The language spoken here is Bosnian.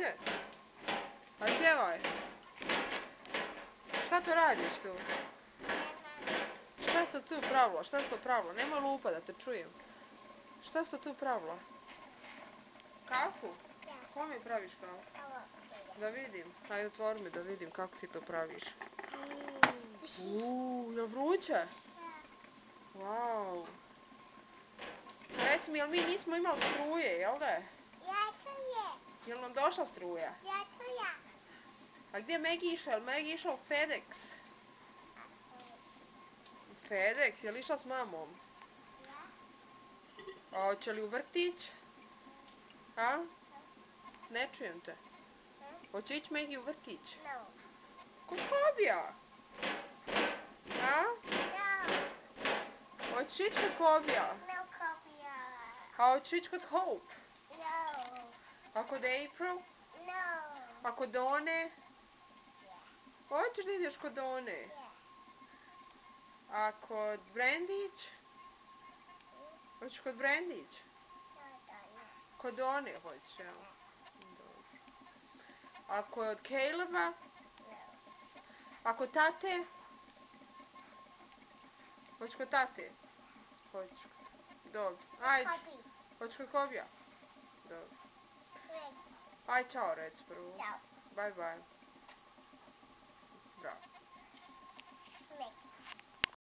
Ajde. Ajde, pjevaj. Šta to radiš tu? Šta je to tu pravilo? Šta si to pravilo? Nemoj lupa da te čujem. Šta si to tu pravilo? Kafu? Kome praviš kafu? Da vidim. Ajde, otvori mi da vidim kako ti to praviš. Je li vruće? Wow. Reci mi, jel mi nismo imali struje, jel da? Jel nam došla struja? A gdje je Megi išla? Jel Megi išla u FedEx? FedEx? Jel išla s mamom? A hoće li u vrtić? A? Ne čujem te. Hoće ići Megi u vrtić? Kod Kobija? A? Hoćeš ići kod Kobija? A hoćeš ići kod Hope? A kod April? A kod One? Hoćeš da ideš kod One? A kod Brandić? Hoćeš kod Brandić? Kod One hoćeš, jel? A kod Caleba? A kod tate? Hoćeš kod tate? Hoćeš. Dobro. Ajde. Hoćeš kod Kobija? Dobro. Aj, čao reci prvo. Ćao. Bye bye.